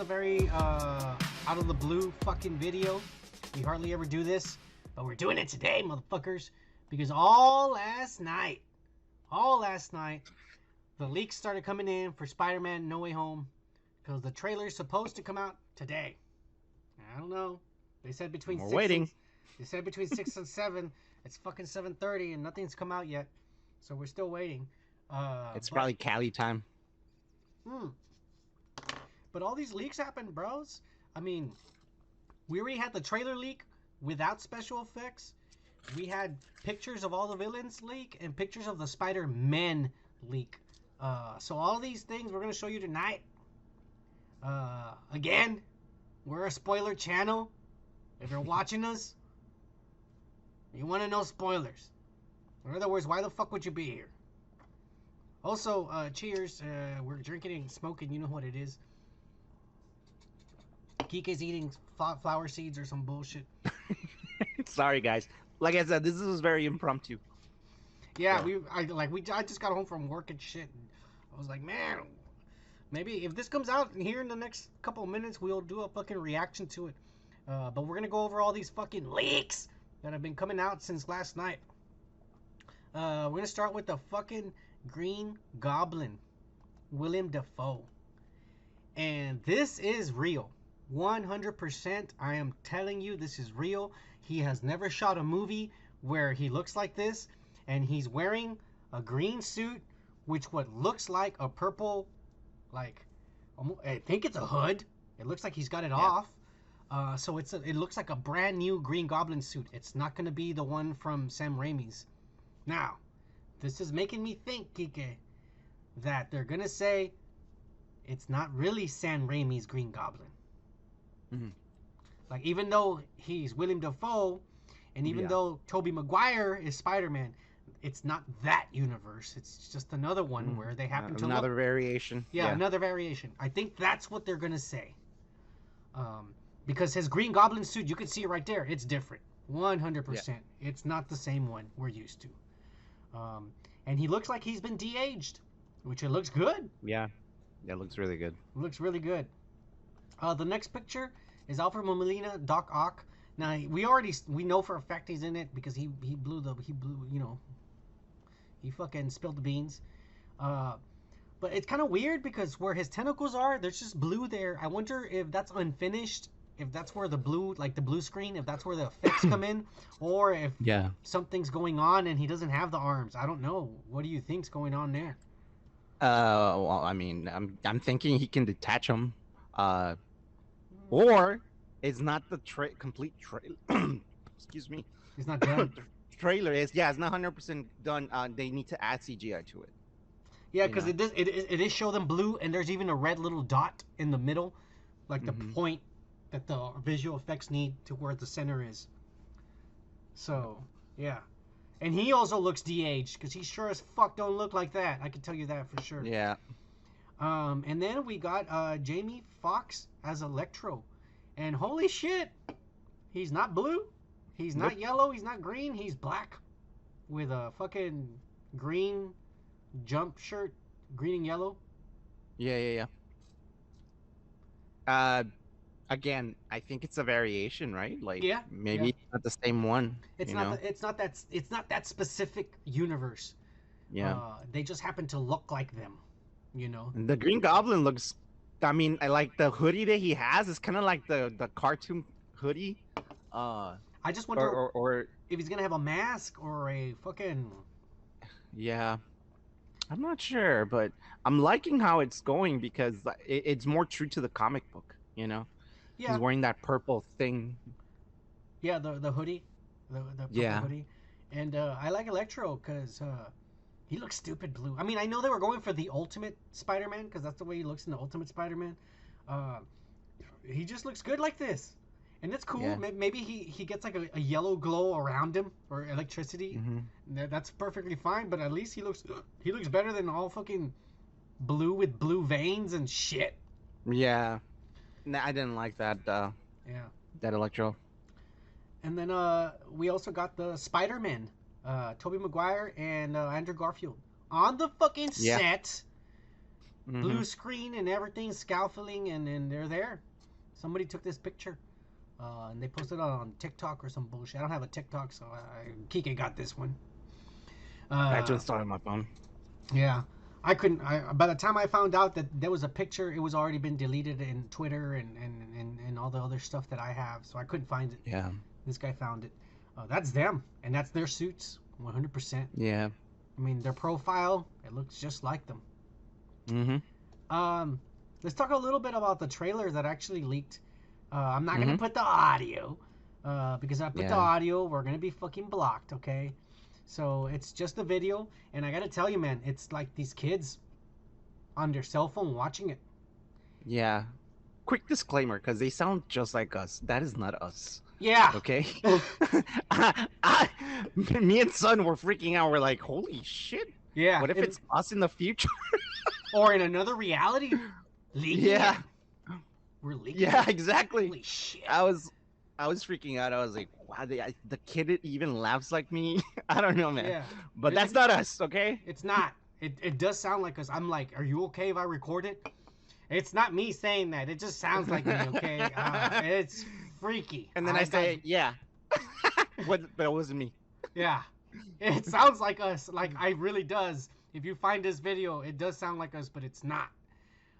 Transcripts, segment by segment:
a very out of the blue fucking video. We hardly ever do this, but we're doing it today, motherfuckers, because all last night, the leaks started coming in for Spider-Man No Way Home, because the trailer's supposed to come out today. I don't know. They said between We're waiting. They said between 6 and 7. It's fucking 7:30 and nothing's come out yet, so we're still waiting. It's probably Cali time. But all these leaks happen, bros. I mean, we already had the trailer leak without special effects. We had pictures of all the villains leak and pictures of the Spider-Man leak. So all these things we're going to show you tonight. Again, we're a spoiler channel. If you're watching us, you want to know spoilers. In other words, why the fuck would you be here? Also, cheers. We're drinking and smoking. You know what it is. Kike's eating flower seeds or some bullshit. Sorry, guys. Like I said, this was very impromptu. Yeah, I just got home from work and shit. And I was like, man, maybe if this comes out here in the next couple of minutes, we'll do a fucking reaction to it. But we're gonna go over all these fucking leaks that have been coming out since last night. We're gonna start with the fucking Green Goblin, Willem Dafoe, and this is real. 100%. I am telling you, this is real. He has never shot a movie where he looks like this, and he's wearing a green suit, which what looks like a purple, like, I think it's a hood. It looks like he's got it off. So it looks like a brand new Green Goblin suit. It's not going to be the one from Sam Raimi's. Now, this is making me think, Kike, that they're going to say it's not really Sam Raimi's Green Goblin. Mm-hmm. Like, even though he's Willem Dafoe, and even though Tobey Maguire is Spider-Man, it's not that universe. It's just another one where they happen to another variation. Yeah, another variation. I think that's what they're gonna say. Because his Green Goblin suit, you can see it right there. It's different, 100%. It's not the same one we're used to. And he looks like he's been de-aged, which it looks good. Yeah, it looks really good. It looks really good. The next picture is Alfred Molina, Doc Ock. Now we know for a fact he's in it because he fucking spilled the beans. But it's kind of weird because where his tentacles are, there's just blue there. I wonder if that's unfinished, if that's where the blue screen, if that's where the effects come in, or if something's going on and he doesn't have the arms. I don't know. What do you think's going on there? Well, I mean, I'm thinking he can detach them. Or it's not the complete trailer. Excuse me. It's not done. The trailer is it's not 100% done. They need to add CGI to it. Yeah, because it is show them blue, and there's even a red little dot in the middle, like the point that the visual effects need to where the center is. So yeah, and he also looks de-aged because he sure as fuck don't look like that. I can tell you that for sure. Yeah. And then we got Jamie Foxx as Electro, and holy shit, he's not blue, he's not yellow, he's not green, he's black with a fucking green jump shirt, green and yellow. Yeah. Again, I think it's a variation, right? Like maybe it's not the same one. It's not that specific universe. Yeah. They just happen to look like them. You know, the Green Goblin looks. I mean, I like the hoodie that he has. It's kind of like the cartoon hoodie. I just wonder or if he's gonna have a mask or a fucking. Yeah, I'm not sure, but I'm liking how it's going because it's more true to the comic book. You know, he's wearing that purple thing. Yeah, the hoodie, the purple hoodie, and I like Electro because. He looks stupid blue. I mean, I know they were going for the Ultimate Spider-Man because that's the way he looks in the Ultimate Spider-Man. He just looks good like this, and it's cool. Yeah. Maybe he gets like a yellow glow around him or electricity. That's perfectly fine. But at least he looks better than all fucking blue with blue veins and shit. Yeah, I didn't like that. That Electro. And then we also got the Spider-Man. Tobey Maguire and Andrew Garfield on the fucking set blue screen and everything, scaffolding, and they're there. Somebody took this picture. And they posted it on TikTok or some bullshit. I don't have a TikTok, so Kike got this one. I just saw it on my phone. Yeah, I couldn't. By the time I found out that there was a picture, it was already been deleted in Twitter and all the other stuff that I have, so I couldn't find it. Yeah. This guy found it. That's them, and that's their suits, 100%. Yeah. I mean, their profile, it looks just like them. Let's talk a little bit about the trailer that actually leaked. I'm not gonna put the audio, because I put the audio, we're gonna be fucking blocked, okay? So it's just the video, and I gotta tell you, man, it's like these kids on their cell phone watching it. Yeah. Quick disclaimer, because they sound just like us. That is not us. Yeah. Okay. Me and Son were freaking out. We're like, holy shit. Yeah. What if it's us in the future? Or in another reality? Leaking. Yeah. We're leaking. Yeah, exactly. Holy shit. I was freaking out. I was like, wow, the kid even laughs like me. I don't know, man. Yeah. But that's not us, okay? It's not. It does sound like us. I'm like, are you okay if I record it? It's not me saying that. It just sounds like me, okay? It's freaky. And then I say, yeah. But it wasn't me. Yeah. It sounds like us. Like, I really does. If you find this video, it does sound like us, but it's not.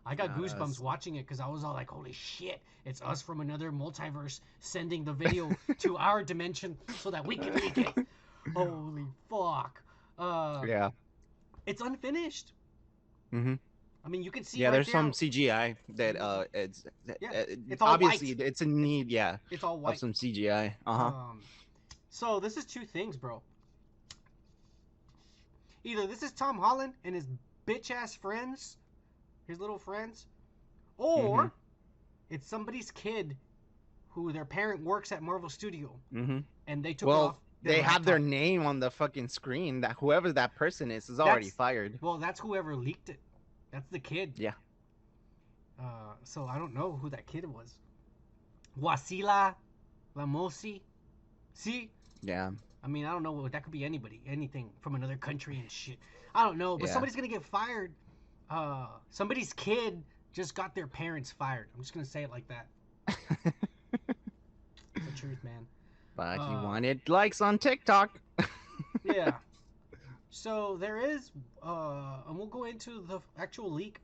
I got goosebumps watching it because I was all like, holy shit, it's us from another multiverse sending the video to our dimension so that we can leak it. Holy fuck. Yeah. It's unfinished. I mean, you can see. Yeah, there's some CGI that it's all obviously white. It's a need. Yeah, it's all white. Of some CGI. So this is two things, bro. Either this is Tom Holland and his bitch ass friends, his little friends, or it's somebody's kid who their parent works at Marvel Studio, and they took off. They have their name on the fucking screen. That whoever that person is already fired. Well, that's whoever leaked it. That's the kid. Yeah. So I don't know who that kid was. Wasila Lamosi. See? Yeah. I mean, I don't know. That could be anybody. Anything from another country and shit. I don't know. But somebody's going to get fired. Somebody's kid just got their parents fired. I'm just going to say it like that. It's the truth, man. But he wanted likes on TikTok. Yeah. So there is, and we'll go into the actual leak.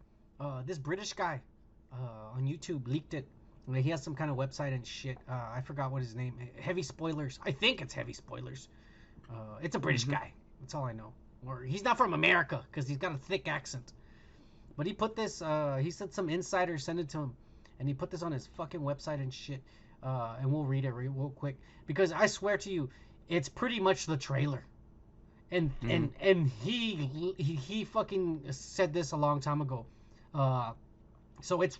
This British guy on YouTube leaked it. He has some kind of website and shit. I forgot what his name. Heavy Spoilers. I think it's Heavy Spoilers. It's a British guy. That's all I know. Or he's not from America because he's got a thick accent. But he put this. He said some insider sent it to him, and he put this on his fucking website and shit. And we'll read it real quick because I swear to you, it's pretty much the trailer. And he fucking said this a long time ago. So it's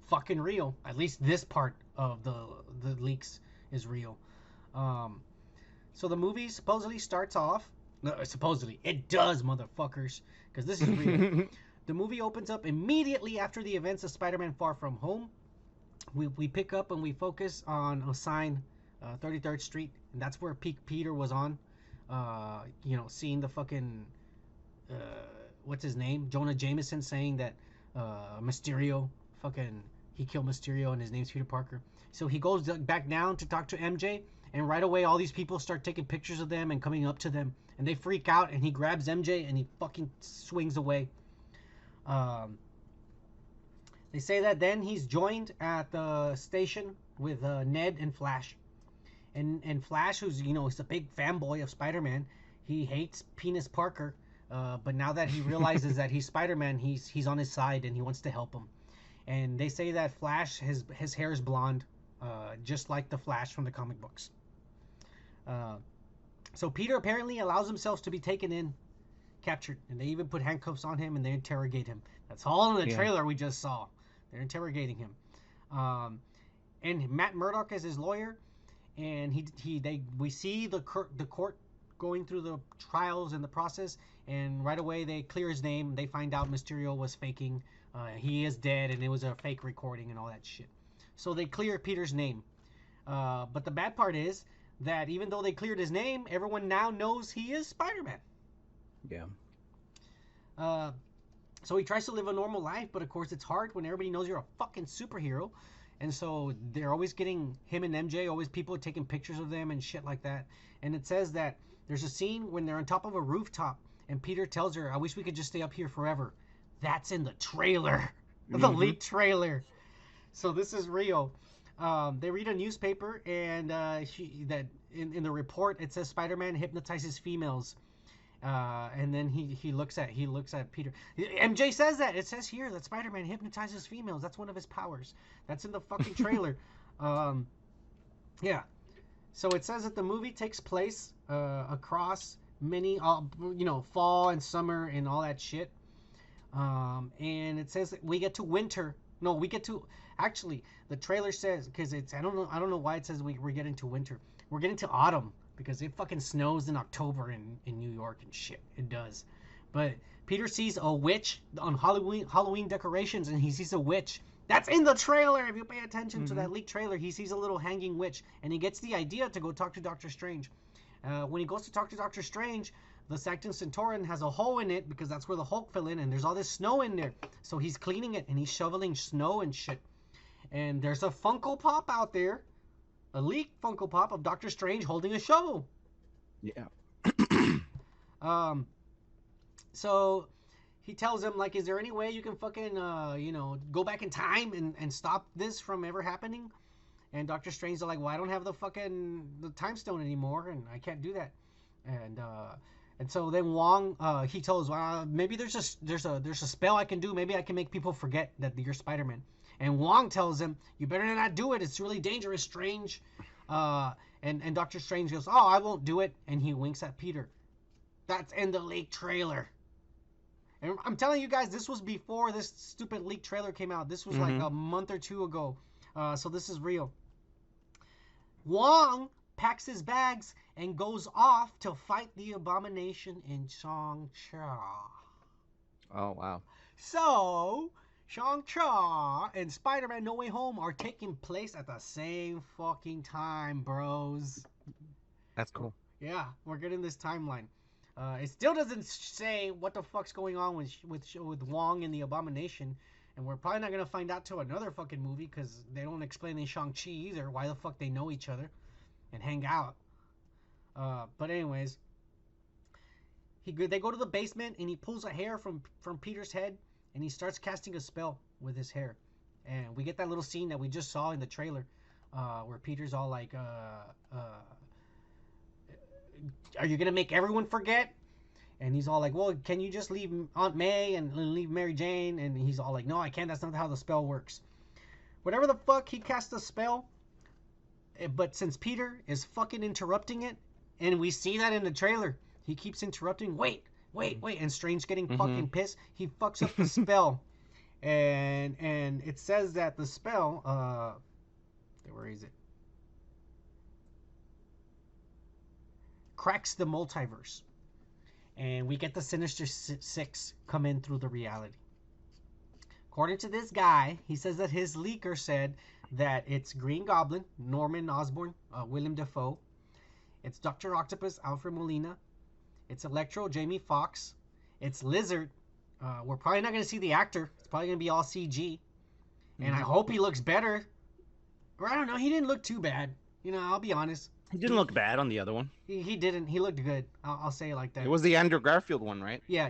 fucking real. At least this part of the leaks is real. So the movie supposedly starts off. No, supposedly it does, motherfuckers, because this is real. The movie opens up immediately after the events of Spider-Man: Far From Home. We pick up and we focus on a sign, 33rd Street, and that's where Peter was on. Seeing the fucking what's his name, Jonah Jameson, saying that Mysterio he killed Mysterio and his name's Peter Parker. So he goes back down to talk to MJ, and right away all these people start taking pictures of them and coming up to them, and they freak out, and he grabs MJ and he fucking swings away. They say that then he's joined at the station with Ned and Flash. And Flash, who's, he's a big fanboy of Spider-Man, he hates Penis Parker, but now that he realizes that he's Spider-Man, he's on his side and he wants to help him. And they say that Flash, his hair is blonde, just like the Flash from the comic books. So Peter apparently allows himself to be captured, and they even put handcuffs on him and they interrogate him. That's all in the trailer we just saw. They're interrogating him. And Matt Murdock is his lawyer. And we see the court going through the trials and the process, and right away they clear his name. They find out Mysterio was faking. He is dead, and it was a fake recording and all that shit. So they clear Peter's name. But the bad part is that even though they cleared his name, everyone now knows he is Spider-Man. Yeah. So he tries to live a normal life, but of course it's hard when everybody knows you're a fucking superhero. And so they're always getting him and MJ, always people taking pictures of them and shit like that. And it says that there's a scene when they're on top of a rooftop and Peter tells her, I wish we could just stay up here forever. That's in the trailer, the leaked trailer. So this is real. They read a newspaper and in the report it says Spider-Man hypnotizes females. And then he looks at Peter. MJ says that. It says here that Spider-Man hypnotizes females. That's one of his powers. That's in the fucking trailer. Yeah. So it says that the movie takes place across many, fall and summer and all that shit. And it says that we get to winter. No, we get to actually. The trailer says because it's I don't know why it says we're getting to winter. We're getting to autumn. Because it fucking snows in October in New York and shit. It does. But Peter sees a witch on Halloween decorations and he sees a witch. That's in the trailer. If you pay attention to that leaked trailer, he sees a little hanging witch. And he gets the idea to go talk to Doctor Strange. When he goes to talk to Doctor Strange, the Sanctum Sanctorum has a hole in it because that's where the Hulk fell in. And there's all this snow in there. So he's cleaning it and he's shoveling snow and shit. And there's a Funko Pop out there. A leaked Funko Pop of Doctor Strange holding a shovel. Yeah. So he tells him, like, is there any way you can fucking, go back in time and stop this from ever happening? And Doctor Strange is like, well, I don't have the time stone anymore, and I can't do that. And so then Wong, he tells, well, maybe there's a spell I can do. Maybe I can make people forget that you're Spider-Man. And Wong tells him, you better not do it. It's really dangerous, Strange. And Doctor Strange goes, oh, I won't do it. And he winks at Peter. That's in the leaked trailer. And I'm telling you guys, this was before this stupid leaked trailer came out. This was like a month or two ago. So this is real. Wong packs his bags and goes off to fight the Abomination in Shang-Chi. Oh, wow. So Shang-Chi and Spider-Man No Way Home are taking place at the same fucking time, bros. That's cool. Yeah, we're getting this timeline. It still doesn't say what the fuck's going on with Wong and the Abomination, and we're probably not gonna find out till another fucking movie because they don't explain in Shang-Chi either why the fuck they know each other and hang out. But anyways, they go to the basement and he pulls a hair from Peter's head. And he starts casting a spell with his hair. And we get that little scene that we just saw in the trailer where Peter's all like, are you going to make everyone forget? And he's all like, well, can you just leave Aunt May and leave Mary Jane? And he's all like, no, I can't. That's not how the spell works. Whatever the fuck, he casts a spell. But since Peter is fucking interrupting it, and we see that in the trailer, he keeps interrupting. Wait. And Strange getting fucking pissed. He fucks up the spell. And it says that the spell, where is it? Cracks the multiverse. And we get the Sinister Six come in through the reality. According to this guy, he says that his leaker said that it's Green Goblin, Norman Osborn, Willem Dafoe. It's Dr. Octopus, Alfred Molina. It's Electro, Jamie Foxx. It's Lizard. We're probably not going to see the actor. It's probably going to be all CG. And I hope he looks better. Or I don't know. He didn't look too bad. I'll be honest. He didn't look bad on the other one. He didn't. He looked good. I'll say it like that. It was the Andrew Garfield one, right? Yeah.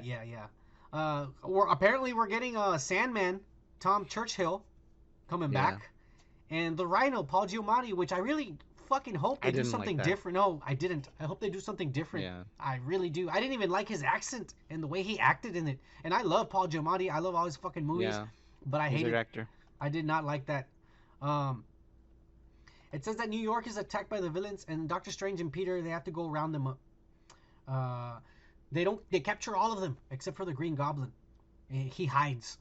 Apparently we're getting Sandman, Tom Churchill, coming back. And the Rhino, Paul Giamatti, which I really fucking hope they do something different. No, I didn't. I hope they do something different. Yeah. I really do. I didn't even like his accent and the way he acted in it. And I love Paul Giamatti. I love all his fucking movies. Yeah. But I hated it. I did not like that. It says that New York is attacked by the villains, and Doctor Strange and Peter, they have to go round them up. They capture all of them except for the Green Goblin. He hides.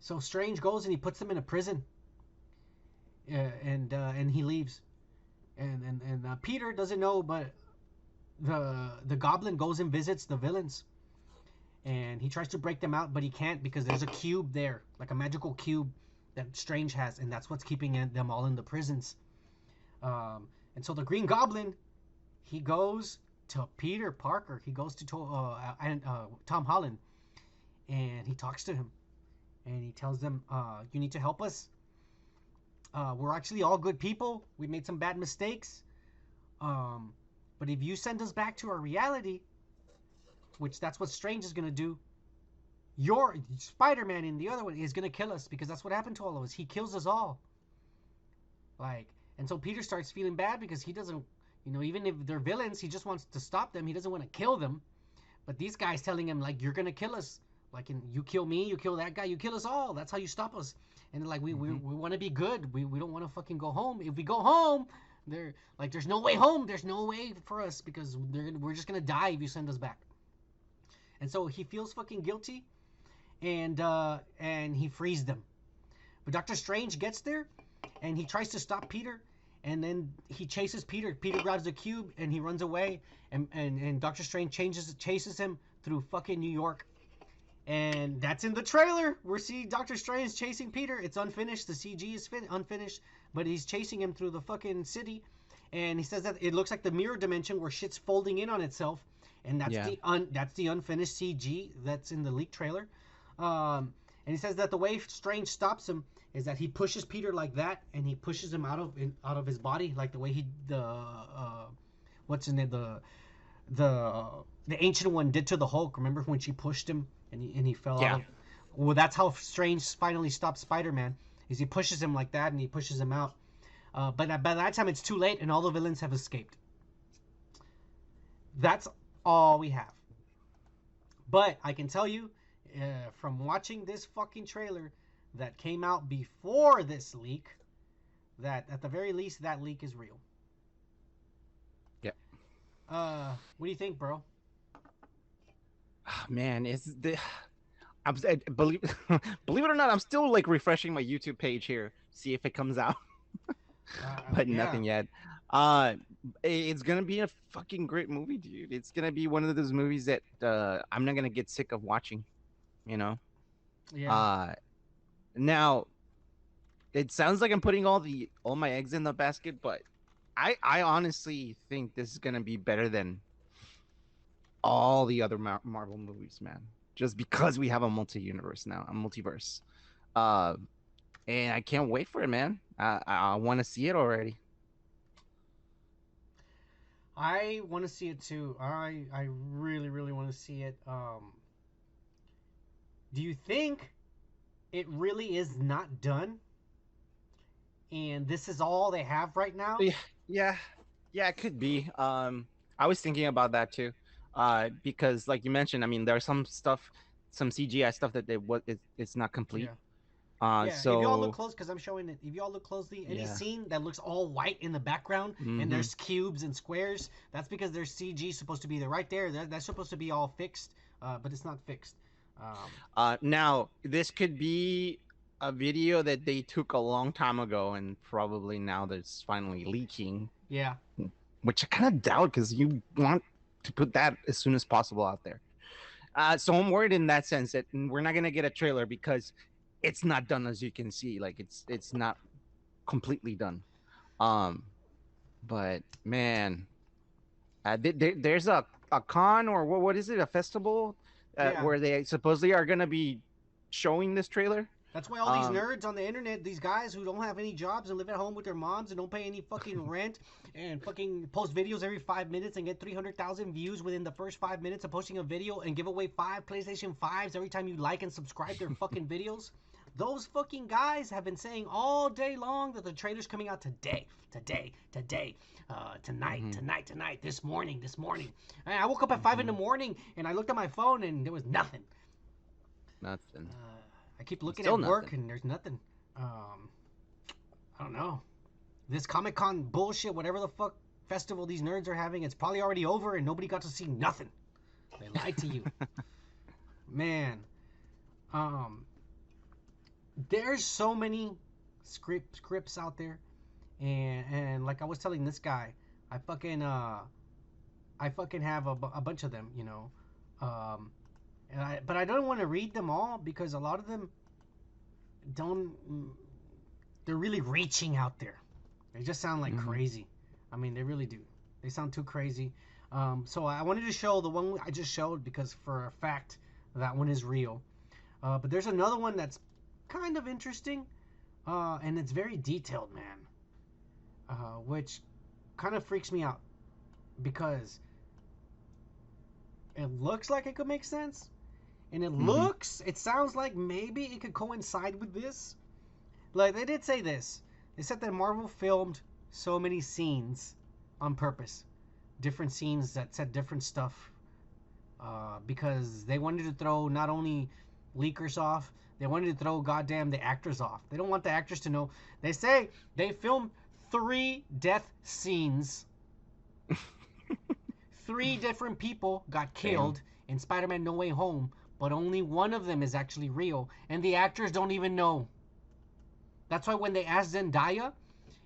So Strange goes and he puts them in a prison. And he leaves. And Peter doesn't know, but the Goblin goes and visits the villains. And he tries to break them out, but he can't because there's a cube there, like a magical cube that Strange has, and that's what's keeping them all in the prisons. And so the Green Goblin, he goes to Peter Parker. He goes to Tom Holland, and he talks to him, and he tells them, "You need to help us. We're actually all good people. We made some bad mistakes. Um, but if you send us back to our reality, which that's what Strange is gonna do, your Spider-Man in the other one is gonna kill us because that's what happened to all of us. He kills us all. Like, and so Peter starts feeling bad because he doesn't, even if they're villains, he just wants to stop them. He doesn't want to kill them. But these guys telling him like, you're gonna kill us. Like, you kill me, you kill that guy, you kill us all. That's how you stop us. And like, we want to be good. We don't want to fucking go home. If we go home, there's no way home. There's no way for us because we're just gonna die if you send us back. And so he feels fucking guilty, and he frees them. But Doctor Strange gets there, and he tries to stop Peter, and then he chases Peter. Peter grabs the cube, and he runs away, and Doctor Strange chases him through fucking New York. And that's in the trailer. We see Doctor Strange chasing Peter. It's unfinished. The CG is unfinished, but he's chasing him through the fucking city. And he says that it looks like the mirror dimension where shit's folding in on itself. And that's the unfinished CG that's in the leaked trailer. And he says that the way Strange stops him is that he pushes Peter like that, and he pushes him out of his body, like the way the Ancient One did to the Hulk. Remember when she pushed him and he fell out? Well, that's how Strange finally stops Spider-Man. Is he pushes him like that and he pushes him out. But by that time it's too late and all the villains have escaped. That's all we have. But I can tell you, from watching this fucking trailer that came out before this leak, that at the very least that leak is real. Yeah. What do you think, bro? Man, believe it or not, I'm still like refreshing my YouTube page here, see if it comes out. But nothing yet. It's gonna be a fucking great movie, dude. It's gonna be one of those movies that I'm not gonna get sick of watching, Yeah. Now, it sounds like I'm putting all my eggs in the basket, but I honestly think this is gonna be better than all the other Marvel movies, man. Just because we have a multi-universe now, a multiverse, and I can't wait for it, man. I want to see it already. I want to see it too. I really, really want to see it. Do you think it really is not done? And this is all they have right now? Yeah, it could be. I was thinking about that too. Because like you mentioned, I mean, there's some stuff, some CGI stuff that it's not complete. So if y'all look close, because I'm showing it. If y'all look closely, any scene that looks all white in the background and there's cubes and squares, that's because there's CG supposed to be there right there. That's supposed to be all fixed, but it's not fixed. Now this could be a video that they took a long time ago, and probably now that's finally leaking. Yeah. Which I kind of doubt, because you want to put that as soon as possible out there. So I'm worried in that sense that we're not gonna get a trailer because it's not done, as you can see. Like it's not completely done. But man, there's a con, or what is it? A festival where they supposedly are gonna be showing this trailer. That's why all these nerds on the internet, these guys who don't have any jobs and live at home with their moms and don't pay any fucking rent and fucking post videos every 5 minutes and get 300,000 views within the first 5 minutes of posting a video and give away 5 PlayStation 5s every time you like and subscribe their fucking videos. Those fucking guys have been saying all day long that the trailer's coming out today, tonight, this morning. And I woke up at 5 in the morning and I looked at my phone and there was nothing. Nothing. I keep looking at work and there's nothing. I don't know. This Comic-Con bullshit, whatever the fuck festival these nerds are having, it's probably already over and nobody got to see nothing. They lied to you. Man. There's so many scripts out there. And like I was telling this guy, I fucking have a bunch of them, but I don't want to read them all because a lot of them they're really reaching out there. They just sound like crazy. I mean, they really do. They sound too crazy. So I wanted to show the one I just showed because for a fact that one is real. But there's another one that's kind of interesting, and it's very detailed, man. Which kind of freaks me out because it looks like it could make sense, and Mm-hmm. it sounds like maybe it could coincide with this. Like they did say this. They said that Marvel filmed so many scenes on purpose, different scenes that said different stuff, because they wanted to throw not only leakers off, they wanted to throw goddamn the actors off. They don't want the actors to know. They say they filmed 3 death scenes. 3 different people got Damn. killed in Spider-Man No Way Home, but only one of them is actually real, and the actors don't even know. That's why when they asked Zendaya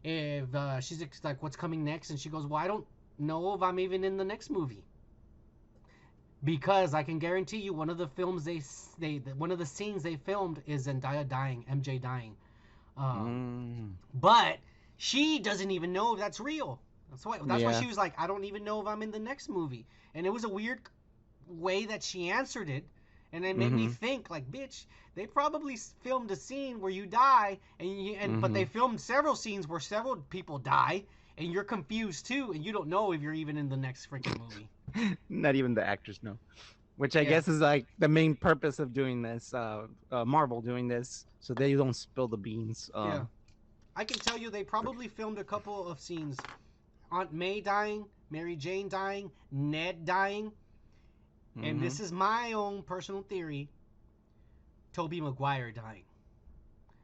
if she's like, "What's coming next?" and she goes, "Well, I don't know if I'm even in the next movie." Because I can guarantee you, one of the films one of the scenes they filmed is Zendaya dying, MJ dying. Um, Mm. but she doesn't even know if that's real. That's why Yeah. she was like, I don't even know if I'm in the next movie. And it was a weird way that she answered it, and it made me Mm-hmm. think like, bitch, they probably filmed a scene where you die, but Mm-hmm. they filmed several scenes where several people die, and you're confused too, and you don't know if you're even in the next freaking movie. Not even the actors know. Which I Yeah, guess is like the main purpose of doing this, Marvel doing this, so they don't spill the beans. yeah. I can tell you they probably filmed a couple of scenes. Aunt May dying, Mary Jane dying, Ned dying, and Mm-hmm. this is my own personal theory, Tobey Maguire dying.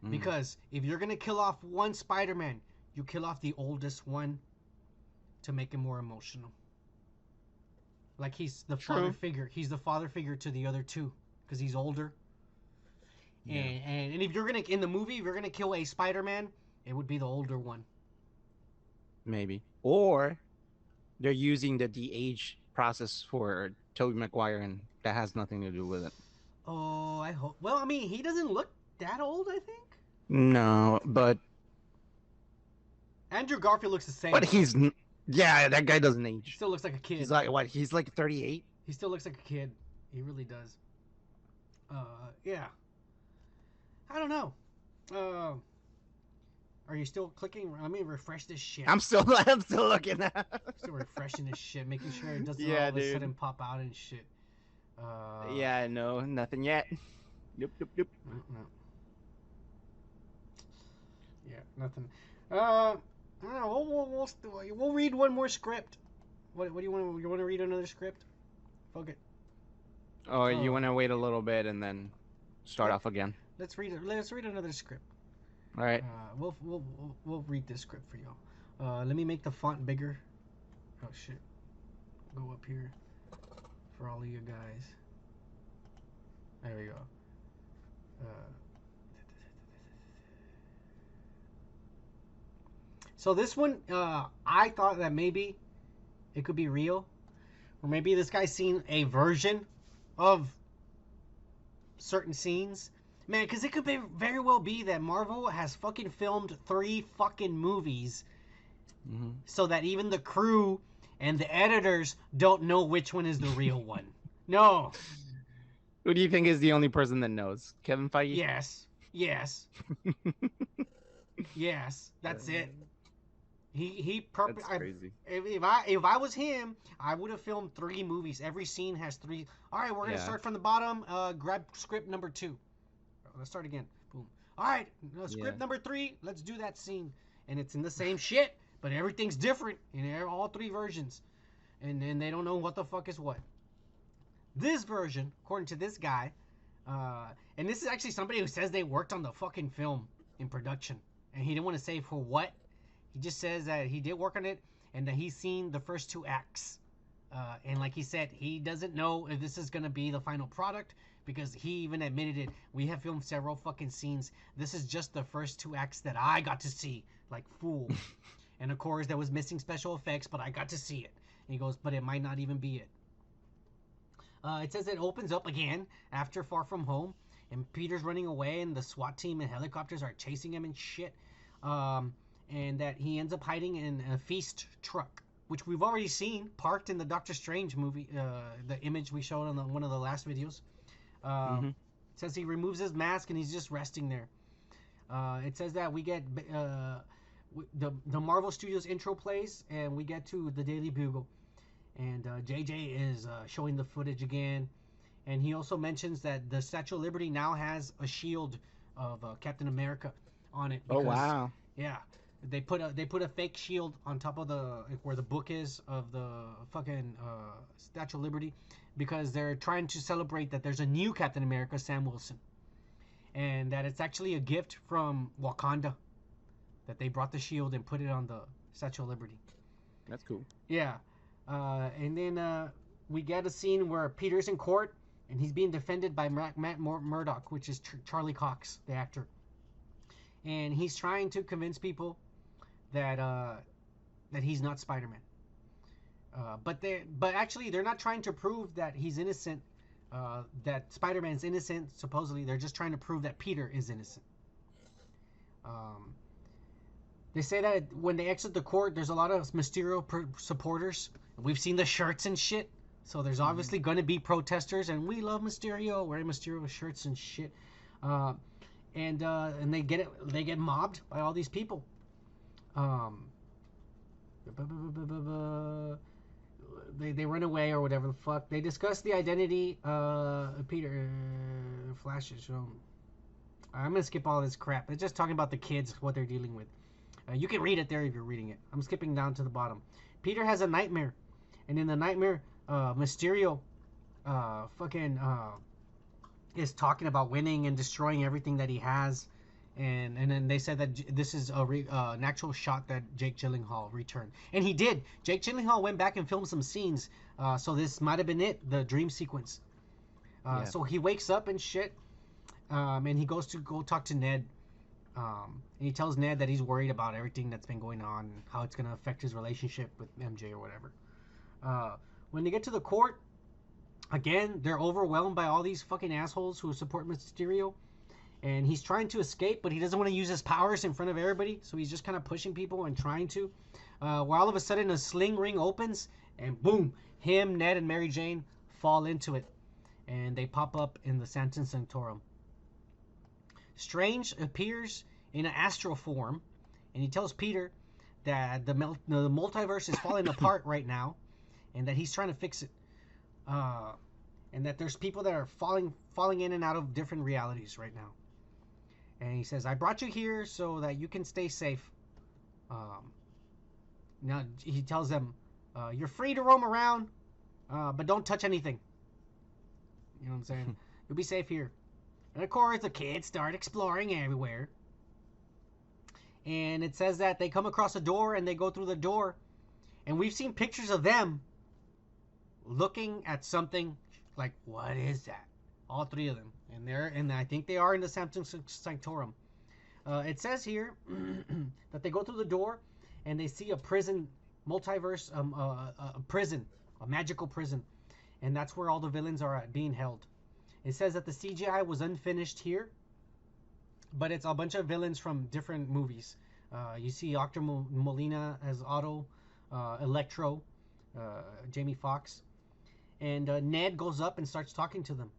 Mm. Because if you're gonna kill off one Spider-Man, you kill off the oldest one to make him more emotional. Like he's the father True. figure. He's the father figure to the other two because he's older. Yeah. And if you're gonna in the movie, if you're gonna kill a Spider-Man, it would be the older one. Maybe. Or they're using the de-age process for Tobey Maguire, and that has nothing to do with it. Oh, I hope. Well, I mean, he doesn't look that old. I think No, Andrew Garfield looks the but same. yeah, that guy doesn't He age. still looks like a He's kid. like what? He's like 38. He still looks like a kid. He really does. Yeah. I don't know. Uh, are you still clicking? Let me refresh this shit. I'm still looking at. Still refreshing this shit, making sure it doesn't all Yeah, of a sudden dude. pop out and shit. Uh, Yeah, no, nothing yet. Nope, nope, nope. no, yeah, nothing. I don't know. We'll read one more script. What do you want? You want to read another script? Fuck it. Or you Oh, want to wait a little bit and then start let off again? let's read it. Let's read another script. All right. We'll read this script for y'all. Let me make the font bigger. Oh shit. Go up here for all of you guys. There we go. Uh, so this one, I thought that maybe it could be real, or maybe this guy's seen a version of certain scenes. Man, because it could be very well be that Marvel has fucking filmed 3 fucking movies Mm-hmm. so that even the crew and the editors don't know which one is the real one. No. Who do you think is the only person that knows? Kevin Feige? Yes. Yes. Yes. That's it. That's crazy. If I was him, I would have filmed 3 movies. Every scene has 3. All right, we're gonna Yeah. start from the bottom. Grab script number 2. Let's start again. Boom. All right, Yeah. script number 3. Let's do that scene, and it's in the same shit, but everything's different in all 3 versions, and then they don't know what the fuck is what. This version, according to this guy, and this is actually somebody who says they worked on the fucking film in production, and he didn't want to say for what. He just says that he did work on it and that he's seen the first 2 acts. And like he said, he doesn't know if this is gonna be the final product because he even admitted it. We have filmed several fucking scenes. This is just the first 2 acts that I got to see, like fool. And of course, there was missing special effects, but I got to see it. And he goes, but it might not even be it. It says it opens up again after Far From Home, and Peter's running away, and the SWAT team and helicopters are chasing him and shit. And that he ends up hiding in a Feast truck, which we've already seen parked in the Doctor Strange movie. The image we showed on one of the last videos. Um, Mm-hmm. It says he removes his mask and he's just resting there. It says that we get the Marvel Studios intro plays, and we get to the Daily Bugle, and JJ is showing the footage again, and he also mentions that the Statue of Liberty now has a shield of Captain America on it. Oh wow! Yeah, they put a fake shield on top of where the book is of the fucking Statue of Liberty, because they're trying to celebrate that there's a new Captain America, Sam Wilson, and that it's actually a gift from Wakanda, that they brought the shield and put it on the Statue of Liberty. That's cool. Yeah, and then we get a scene where Peter's in court and he's being defended by Matt Murdock, which is Charlie Cox, the actor, and he's trying to convince people that that he's not Spider-Man. But actually they're not trying to prove that he's innocent, that Spider-Man's innocent. Supposedly they're just trying to prove that Peter is innocent. They say that when they exit the court, there's a lot of Mysterio supporters. We've seen the shirts and shit, so there's obviously going to be protesters, and we love Mysterio, wearing Mysterio shirts and shit. And they get mobbed by all these people. They run away or whatever the fuck. They discuss the identity Peter flashes. I'm gonna skip all this crap. It's just talking about the kids, what they're dealing with. You can read it there if you're reading it. I'm skipping down to the bottom. Peter has a nightmare, and in the nightmare, Mysterio is talking about winning and destroying everything that he has. And then they said that this is an actual shot that Jake Gyllenhaal returned. And he did. Jake Gyllenhaal went back and filmed some scenes. So this might have been it, the dream sequence. Yeah. So he wakes up and shit. And he goes to go talk to Ned. And he tells Ned that he's worried about everything that's been going on, how it's going to affect his relationship with MJ or whatever. When they get to the court, again, they're overwhelmed by all these fucking assholes who support Mysterio. And he's trying to escape, but he doesn't want to use his powers in front of everybody. So he's just kind of pushing people and trying to. Where all of a sudden a sling ring opens, and boom, him, Ned, and Mary Jane fall into it. And they pop up in the Sanctum Sanctorum. Strange appears in an astral form, and he tells Peter that the multiverse is falling apart right now, and that he's trying to fix it. And that there's people that are falling in and out of different realities right now. And he says, I brought you here so that you can stay safe. Now he tells them, you're free to roam around, but don't touch anything. You know what I'm saying? You'll be safe here. And of course, the kids start exploring everywhere. And it says that they come across a door and they go through the door. And we've seen pictures of them looking at something like, what is that? All three of them. And I think they are in the Sanctum Sanctorum. It says here that they go through the door and they see a prison, multiverse, a prison, a magical prison. And that's where all the villains are being held. It says that the CGI was unfinished here, but it's a bunch of villains from different movies. You see Dr. Molina as Otto, Electro, Jamie Foxx, and Ned goes up and starts talking to them.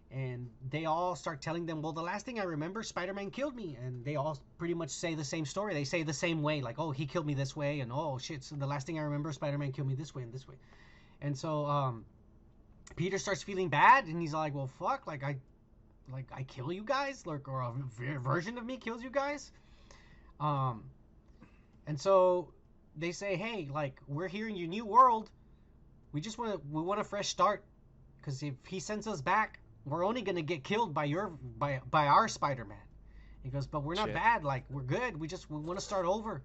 And they all start telling them, well, the last thing I remember, Spider-Man killed me. And they all pretty much say the same story. They say the same way, like, oh, he killed me this way, and oh, shit, so the last thing I remember, Spider-Man killed me this way and this way. And so, Peter starts feeling bad, and he's like, well, fuck, I kill you guys, or a version of me kills you guys. And so they say, hey, we're here in your new world. We want a fresh start, because if he sends us back, we're only gonna get killed by our Spider-Man. He goes, but we're not bad, we're good. We want to start over.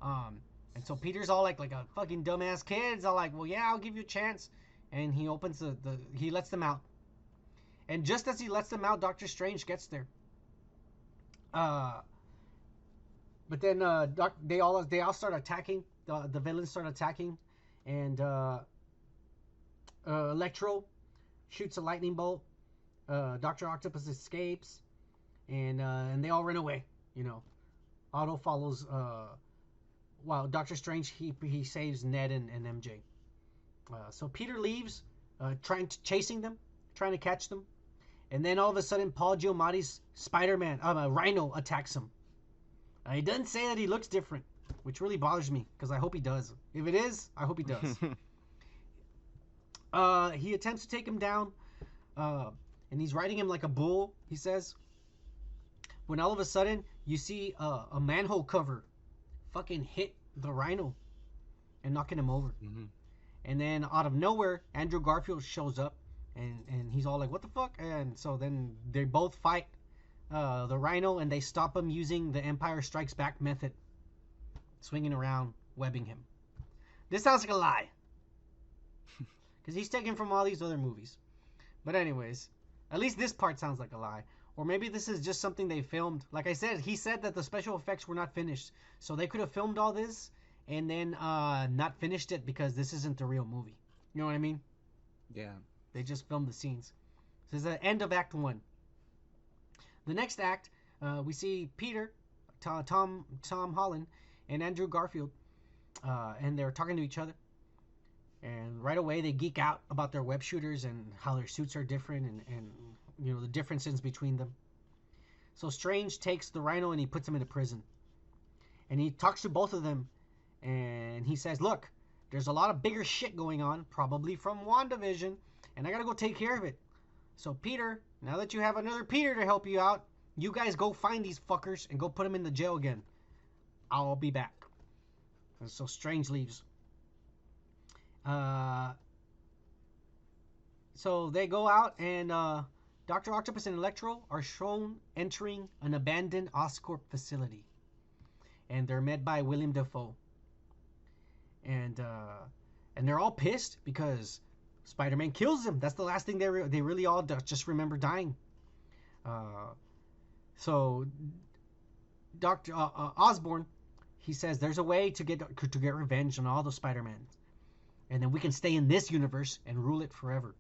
And so Peter's all like a fucking dumbass kid. He's all like, well, yeah, I'll give you a chance. And he opens he lets them out. And just as he lets them out, Doctor Strange gets there. But then they all start attacking. The villains start attacking, and Electro shoots a lightning bolt. Dr. Octopus escapes, and they all run away. You know, Otto follows. While Doctor Strange he saves Ned and MJ. So Peter leaves, chasing them, trying to catch them, And then all of a sudden, Paul Giamatti's Spider-Man, Rhino attacks him. He doesn't say that he looks different, which really bothers me because I hope he does. If it is, I hope he does. He attempts to take him down, and he's riding him like a bull, he says. When all of a sudden, you see a manhole cover fucking hit the Rhino and knocking him over. Mm-hmm. And then out of nowhere, Andrew Garfield shows up, and he's all like, what the fuck? And so then they both fight the Rhino, and they stop him using the Empire Strikes Back method, swinging around, webbing him. This sounds like a lie, because he's taken from all these other movies. But anyways, at least this part sounds like a lie. Or maybe this is just something they filmed. Like I said, he said that the special effects were not finished, so they could have filmed all this and then not finished it because this isn't the real movie. You know what I mean? Yeah. They just filmed the scenes. So this is the end of Act 1. The next act, we see Peter, Tom Holland, and Andrew Garfield, and they're talking to each other. And right away they geek out about their web shooters and how their suits are different and you know the differences between them. So Strange takes the Rhino and he puts him in a prison. And he talks to both of them, and he says, look, there's a lot of bigger shit going on, probably from WandaVision, and I gotta go take care of it. So Peter, now that you have another Peter to help you out, you guys go find these fuckers and go put them in the jail again. I'll be back. And so Strange leaves. So they go out, and Dr. Octopus and Electro are shown entering an abandoned Oscorp facility. And they're met by William Dafoe. And they're all pissed because Spider-Man kills them. That's the last thing they really all just remember dying. So Dr. Osborn, he says there's a way to get revenge on all the Spider-Mans. And then we can stay in this universe and rule it forever.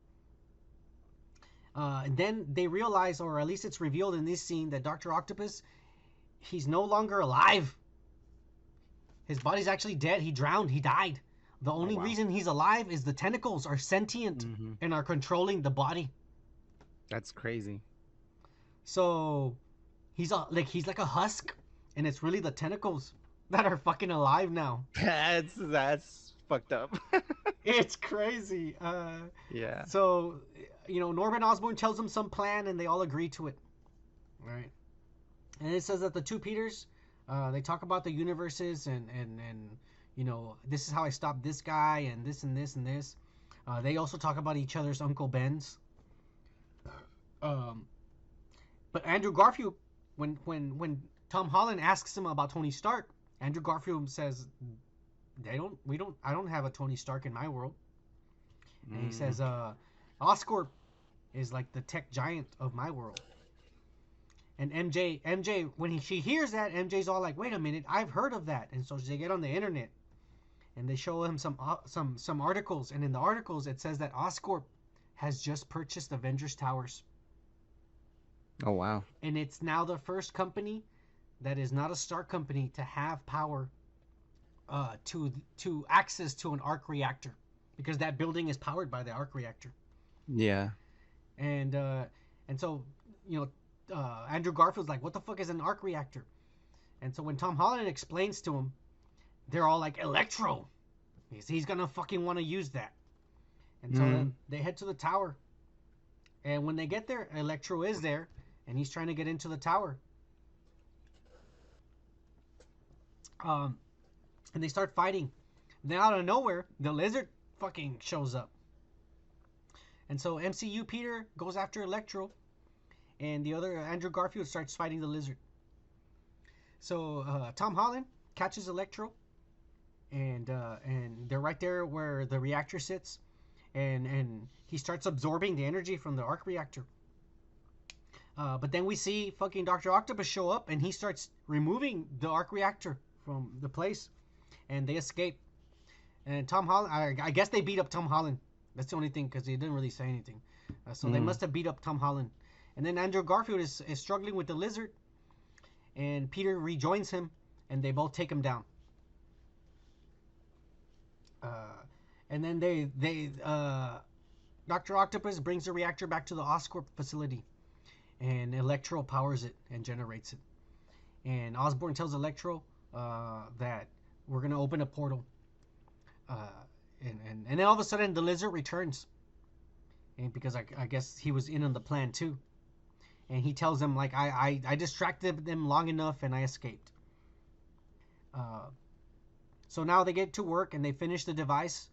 And then they realize, or at least it's revealed in this scene, that Dr. Octopus, he's no longer alive. His body's actually dead. He drowned. He died. The only reason he's alive is the tentacles are sentient and are controlling the body. That's crazy. So he's like a husk, and it's really the tentacles that are fucking alive now. That's fucked up. It's crazy. Yeah. So, you know, Norman Osborn tells them some plan, and they all agree to it. All right. And it says that the two Peters, they talk about the universes and you know, this is how I stopped this guy and this and this and this. They also talk about each other's Uncle Bens. But Andrew Garfield, when Tom Holland asks him about Tony Stark, Andrew Garfield says, I don't have a Tony Stark in my world. And he says, Oscorp is like the tech giant of my world. And MJ, when she hears that, MJ's all like, wait a minute, I've heard of that. And so they get on the internet, and they show him some articles. And in the articles, it says that Oscorp has just purchased Avengers Towers. Oh, wow. And it's now the first company that is not a Stark company to have power to access to an arc reactor, because that building is powered by the arc reactor. Yeah. And so, you know, Andrew Garfield's like, what the fuck is an arc reactor? And so when Tom Holland explains to him, they're all like, Electro. He's gonna fucking want to use that. And so then they head to the tower. And when they get there, Electro is there, and he's trying to get into the tower. And they start fighting. Then out of nowhere, the Lizard fucking shows up. And so MCU Peter goes after Electro, and the other Andrew Garfield starts fighting the Lizard. So Tom Holland catches Electro, and they're right there where the reactor sits, and he starts absorbing the energy from the arc reactor. But then we see fucking Dr. Octopus show up, and he starts removing the arc reactor from the place, and they escape. And Tom Holland, I guess they beat up Tom Holland. That's the only thing, because he didn't really say anything. So they must have beat up Tom Holland. And then Andrew Garfield is struggling with the Lizard, and Peter rejoins him, and they both take him down. And then Dr. Octopus brings the reactor back to the Oscorp facility, and Electro powers it and generates it. And Osborn tells Electro that we're gonna open a portal, uh, and then all of a sudden the lizard returns, and because I guess he was in on the plan too, and he tells them like I distracted them long enough and I escaped. Uh, so now they get to work and they finish the device,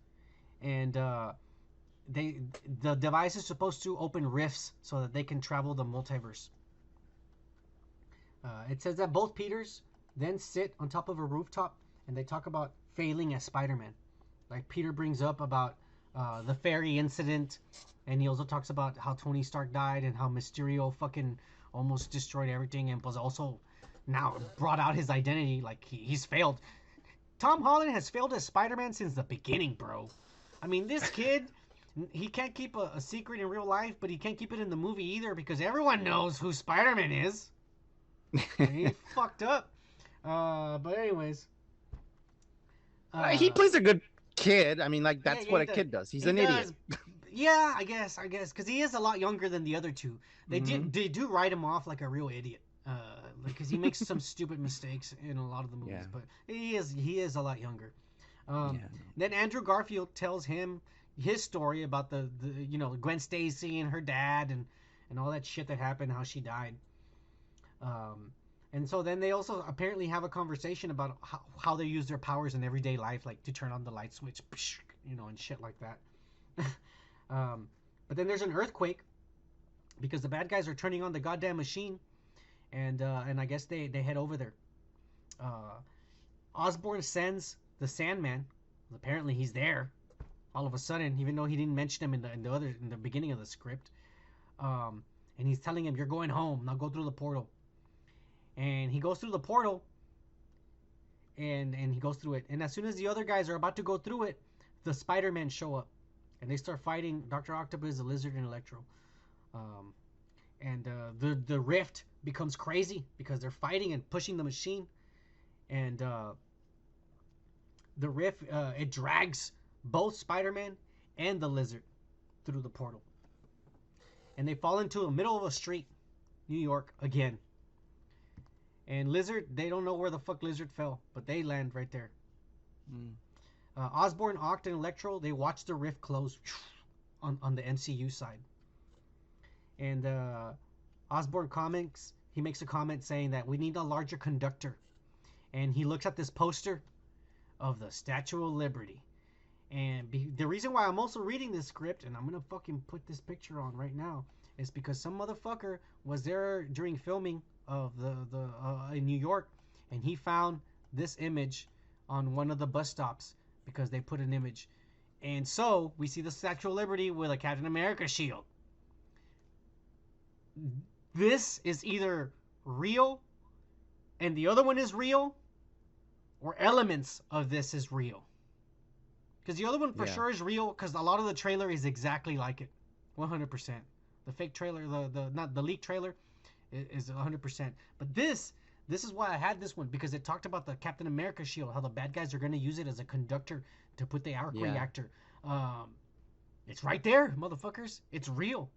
and the device is supposed to open rifts so that they can travel the multiverse. It says that both Peters then sit on top of a rooftop and they talk about failing as Spider-Man. Like Peter brings up about the fairy incident, and he also talks about how Tony Stark died and how Mysterio fucking almost destroyed everything and was also now brought out his identity. Like he's failed. Tom Holland has failed as Spider-Man since the beginning, bro. I mean, this kid, he can't keep a secret in real life, but he can't keep it in the movie either because everyone knows who Spider-Man is. He fucked up. But anyways. He plays a good kid. I mean, like, that's what a kid does. He's an idiot. Yeah, I guess, because he is a lot younger than the other two. They do write him off like a real idiot, because he makes some stupid mistakes in a lot of the movies. But he is a lot younger. Then Andrew Garfield tells him his story about the Gwen Stacy and her dad and all that shit that happened, how she died. And so then they also apparently have a conversation about how they use their powers in everyday life, like to turn on the light switch, and shit like that. But then there's an earthquake because the bad guys are turning on the goddamn machine, and I guess they head over there. Osborn sends the Sandman. Apparently he's there all of a sudden, even though he didn't mention him in the beginning of the script. And he's telling him, "You're going home. Now go through the portal." And he goes through the portal, and he goes through it. And as soon as the other guys are about to go through it, the Spider-Men show up, and they start fighting Dr. Octopus, the Lizard, and Electro. And the rift becomes crazy because they're fighting and pushing the machine, and the rift it drags both Spider-Man and the Lizard through the portal, and they fall into the middle of a street, New York again. And Lizard, they don't know where the fuck Lizard fell, but they land right there. Osborn, Oct, and Electro, they watch the rift close on the MCU side. And Osborn he makes a comment saying that we need a larger conductor. And he looks at this poster of the Statue of Liberty. And the reason why I'm also reading this script, and I'm going to fucking put this picture on right now, is because some motherfucker was there during filming of the in New York, and he found this image on one of the bus stops because they put an image, and so we see the Statue of Liberty with a Captain America shield. This is either real and the other one is real, or elements of this is real, because the other one for sure is real because a lot of the trailer is exactly like it, 100%. The fake trailer, not the leak trailer, is 100%. But this is why I had this one, because it talked about the Captain America shield, how the bad guys are going to use it as a conductor to put the arc reactor. It's right there, motherfuckers. It's real.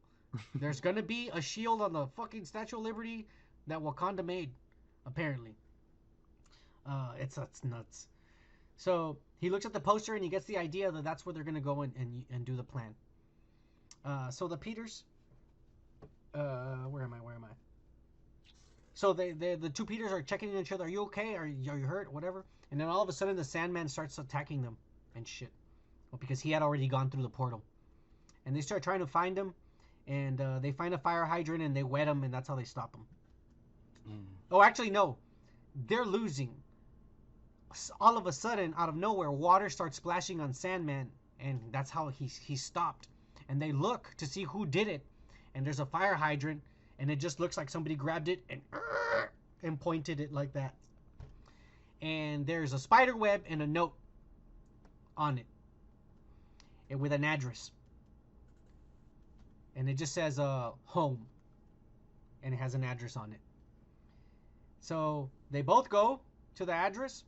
There's going to be a shield on the fucking Statue of Liberty that Wakanda made, apparently. It's nuts. So he looks at the poster and he gets the idea that that's where they're going to go and do the plan. So the Peters... where am I? So the two Peters are checking each other. Are you okay? Are you hurt? Whatever. And then all of a sudden the Sandman starts attacking them and shit. Well, because he had already gone through the portal. And they start trying to find him. And they find a fire hydrant and they wet him, and that's how they stop him. Oh, actually, no. They're losing. All of a sudden, out of nowhere, water starts splashing on Sandman. And that's how he stopped. And they look to see who did it. And there's a fire hydrant, and it just looks like somebody grabbed it and pointed it like that. And there's a spider web and a note on it with an address. And it just says home, and it has an address on it. So they both go to the address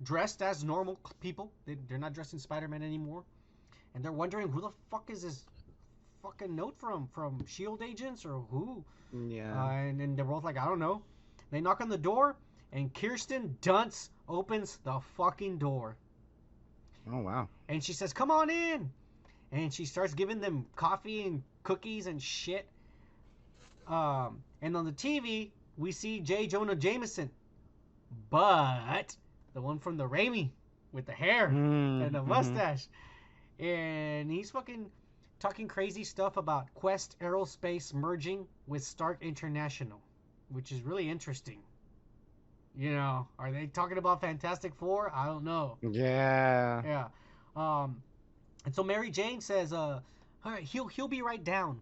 dressed as normal people. They're not dressed in Spider-Man anymore. And they're wondering, who the fuck is this fucking note from Shield agents or who? Yeah. And they're both like, I don't know. They knock on the door, and Kirsten Dunst opens the fucking door. Oh wow. And she says, "Come on in." And she starts giving them coffee and cookies and shit. And on the TV, we see J. Jonah Jameson, but the one from the Raimi with the hair and the mustache. And he's fucking talking crazy stuff about Quest Aerospace merging with Stark International, which is really interesting. You know, are they talking about Fantastic Four? I don't know. Yeah. Yeah. And so Mary Jane says, all right, he'll be right down.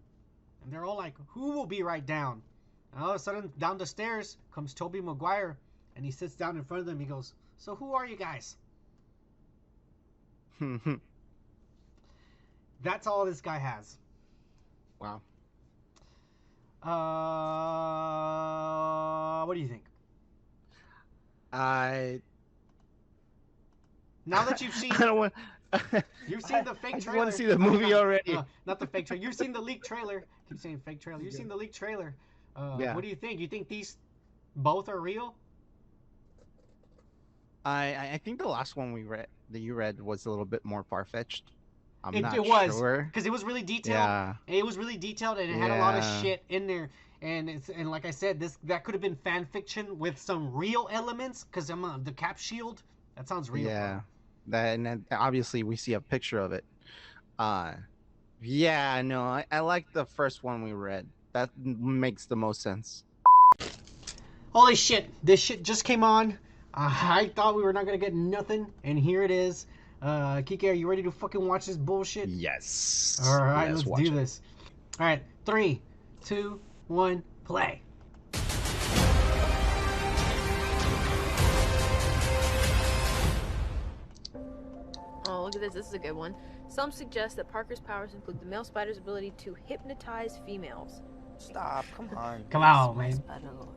And they're all like, who will be right down? And all of a sudden, down the stairs comes Tobey Maguire, and he sits down in front of them. He goes, so who are you guys? That's all this guy has. Wow. What do you think? Now that you've seen, I don't want. you've seen the fake I trailer. want to see the movie already. Not the fake trailer. You've seen the leaked trailer. Keep saying fake trailer. You've seen the leaked trailer. Yeah. What do you think? You think these both are real? I think the last one you read was a little bit more far fetched. It was sure. because it was really detailed. Yeah. It was really detailed, and it had a lot of shit in there. And like I said, that could have been fan fiction with some real elements. Because the cap shield, that sounds real. Yeah. And then obviously we see a picture of it. Yeah, no, I like the first one we read. That makes the most sense. Holy shit! This shit just came on. I thought we were not gonna get nothing, and here it is. Kike, are you ready to fucking watch this bullshit? Yes. All right, Let's let's do this. All right, 3, 2, 1, play. Oh, look at this. This is a good one. Some suggest that Parker's powers include the male spider's ability to hypnotize females. Stop, come on. Come on, man. Spider-Lord.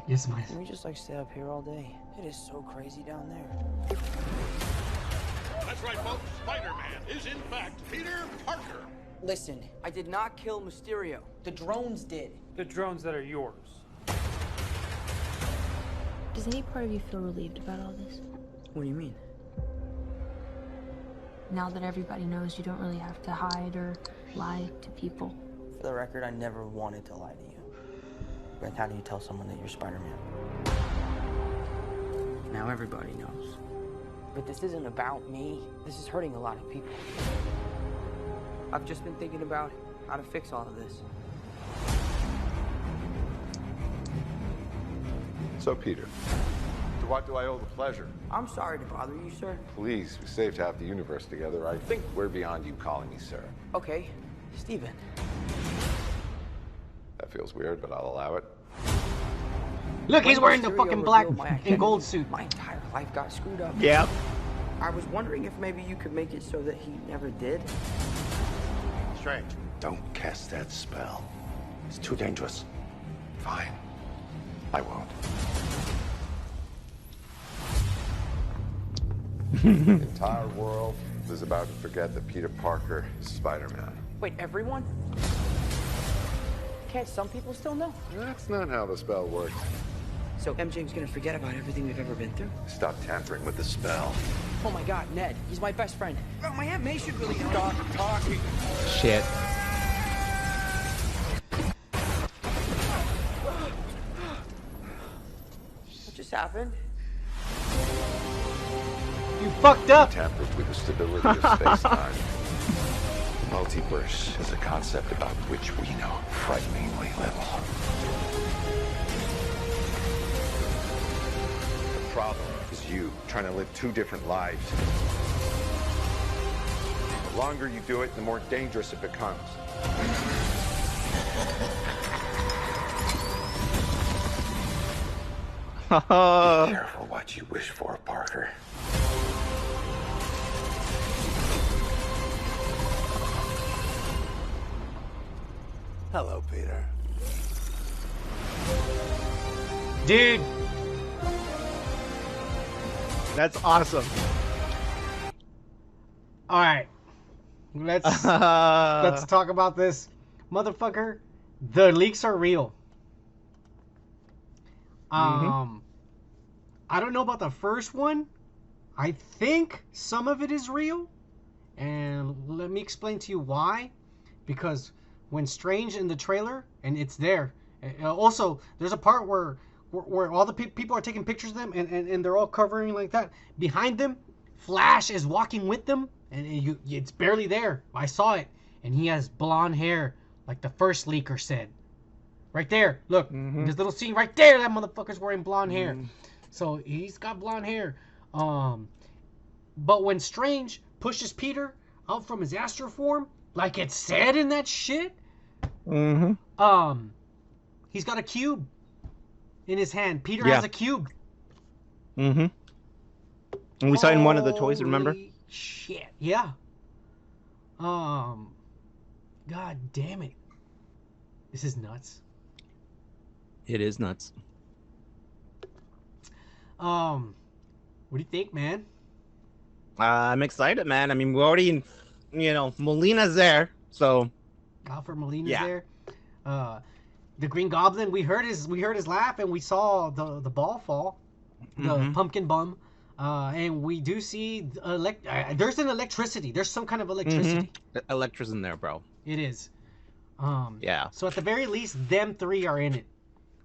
Yes, man. Can we just stay up here all day? It is so crazy down there. That's right, folks. Spider-Man is in fact Peter Parker. Listen, I did not kill Mysterio. The drones did. The drones that are yours. Does any part of you feel relieved about all this? What do you mean? Now that everybody knows, you don't really have to hide or lie to people. For the record, I never wanted to lie to you. But how do you tell someone that you're Spider-Man? Now everybody knows. But this isn't about me. This is hurting a lot of people. I've just been thinking about how to fix all of this. So, Peter, to what do I owe the pleasure? I'm sorry to bother you, sir. Please, we saved half the universe together. I think we're beyond you calling me sir. Okay, Steven. That feels weird, but I'll allow it. Look, he's When wearing the Mysterio fucking black revealed my and identity, gold suit. My entire life got screwed up. Yep. I was wondering if maybe you could make it so that he never did. Strange. Don't cast that spell. It's too dangerous. Fine. I won't. The entire world is about to forget that Peter Parker is Spider-Man. Wait, everyone? Can't some people still know? That's not how the spell works. So MJ's gonna forget about everything we've ever been through? Stop tampering with the spell. Oh my god, Ned, he's my best friend. Oh, my Aunt May should really know. Stop talking. Shit. What just happened? You fucked up. Tampered with the stability of space-time. Multiverse is a concept about which we know frighteningly little. The problem is you trying to live two different lives. The longer you do it, the more dangerous it becomes. Be careful what you wish for, Parker. Hello, Peter. Dude, That's awesome. all right. let's talk about this, motherfucker. The leaks are real. I don't know about the first one. I think some of it is real, and let me explain to you why. Because when Strange in the trailer, and it's there. Also, there's a part where all the people are taking pictures of them, and they're all covering like that. Behind them, Flash is walking with them, and it's barely there. I saw it, and he has blonde hair, like the first leaker said. Right there, look, this little scene right there. That motherfucker's wearing blonde hair, so he's got blonde hair. But when Strange pushes Peter out from his astral form, like it said in that shit, he's got a cube in his hand. Peter has a cube. And we saw in one of the toys, remember? Shit, yeah. God damn it. This is nuts. It is nuts. What do you think, man? I'm excited, man. I mean, we already, Molina's there, so. Alfred Molina's there. The Green Goblin, we heard his laugh, and we saw the ball fall, the pumpkin bum, and we do see there's an electricity. There's some kind of electricity. Electra's in there, bro. It is. Yeah. So at the very least, them three are in it.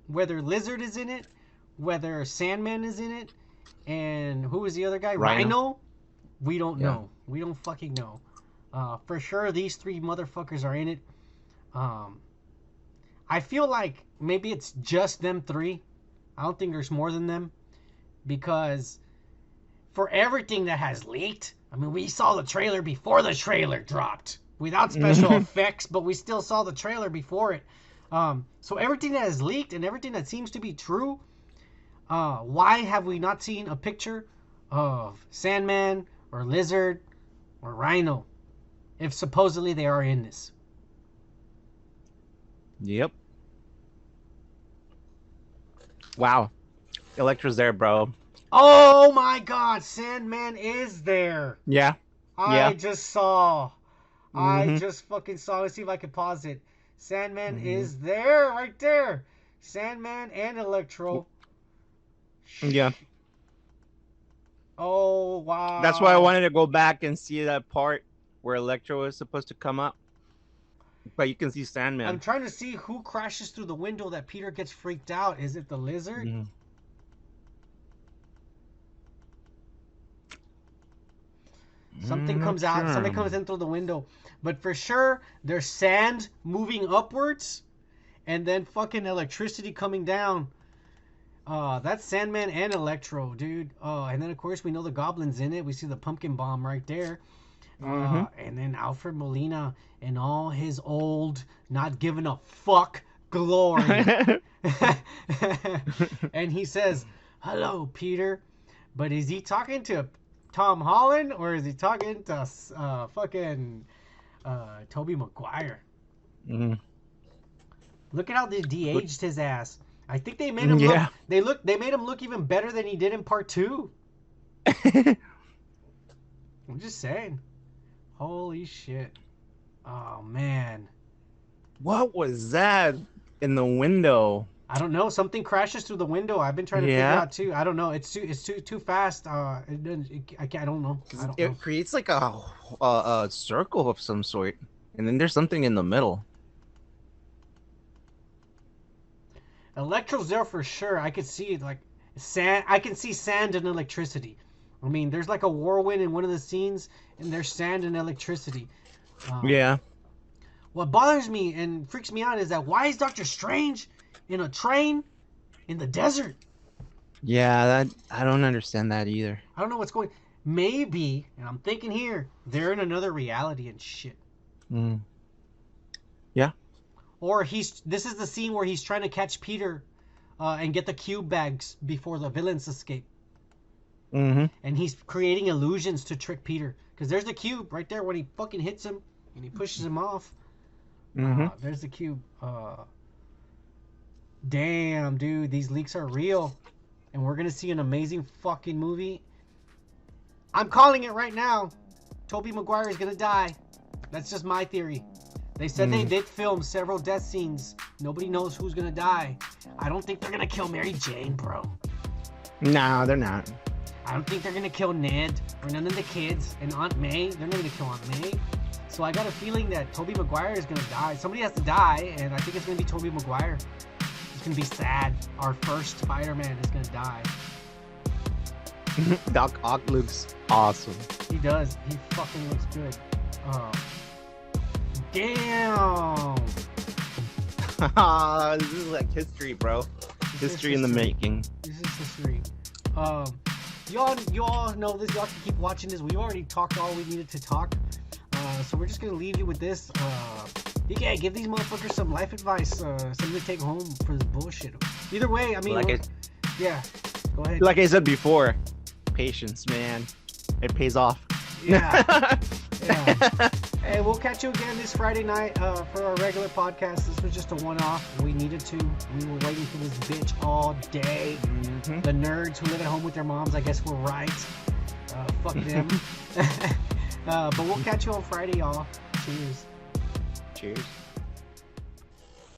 Whether Lizard is in it, whether Sandman is in it, and who is the other guy? Rhino? We don't know. We don't fucking know. For sure, these three motherfuckers are in it. I feel like maybe it's just them three. I don't think there's more than them. Because for everything that has leaked, I mean, we saw the trailer before the trailer dropped. Without special effects, but we still saw the trailer before it. So everything that has leaked and everything that seems to be true, why have we not seen a picture of Sandman or Lizard or Rhino if supposedly they are in this? Yep. Wow. Electra's there, bro. Oh my god, Sandman is there. Yeah. I just saw. I just fucking saw. Let's see if I can pause it. Sandman is there, right there. Sandman and Electro. Yeah. Oh, wow. That's why I wanted to go back and see that part where Electro is supposed to come up. But you can see Sandman. I'm trying to see who crashes through the window that Peter gets freaked out. Is it the Lizard? Something comes out. Something comes in through the window. But for sure, there's sand moving upwards. And then fucking electricity coming down. That's Sandman and Electro, dude. And then, of course, we know the Goblin's in it. We see the pumpkin bomb right there. And then Alfred Molina and all his old, not giving a fuck glory. And he says, "Hello, Peter." But is he talking to Tom Holland or is he talking to fucking Tobey Maguire? Look at how they de-aged his ass. I think they made him look. They made him look even better than he did in part 2. I'm just saying. Holy shit! Oh man. What was that in the window? I don't know. Something crashes through the window. I've been trying to figure out too. I don't know. It's too fast. I don't know. It creates like a circle of some sort, and then there's something in the middle. Electro's there for sure. I could see it like sand. I can see sand and electricity. I mean, there's like a whirlwind in one of the scenes, and there's sand and electricity. Yeah. What bothers me and freaks me out is that why is Doctor Strange in a train in the desert? Yeah, I don't understand that either. I don't know what's going. Maybe, and I'm thinking here, they're in another reality and shit. Yeah. Or this is the scene where he's trying to catch Peter and get the cube bags before the villains escape. And he's creating illusions to trick Peter. Because there's the cube right there when he fucking hits him and he pushes him off. There's the cube. Damn, dude, these leaks are real. And we're going to see an amazing fucking movie. I'm calling it right now. Tobey Maguire is going to die. That's just my theory. They said they did film several death scenes. Nobody knows who's gonna die. I don't think they're gonna kill Mary Jane, bro. No, they're not. I don't think they're gonna kill Ned or none of the kids and Aunt May. They're not gonna kill Aunt May. So I got a feeling that Tobey Maguire is gonna die. Somebody has to die, and I think it's gonna be Tobey Maguire. It's gonna be sad. Our first Spider-Man is gonna die. Doc Ock looks awesome. He does. He fucking looks good. Damn. This is like history, bro. History in the making. This is history. Y'all know this. Y'all can keep watching this. We already talked all we needed to talk. So we're just gonna leave you with this. Yeah, give these motherfuckers some life advice. Something to take home for this bullshit. Either way, I mean, yeah. Go ahead. Like I said before, patience, man. It pays off. Yeah. Yeah. Hey, we'll catch you again this Friday night for our regular podcast. This was just a one-off. We needed to. We were waiting for this bitch all day. The nerds who live at home with their moms, I guess, were right. Fuck them. But we'll catch you on Friday, y'all. Cheers. Cheers.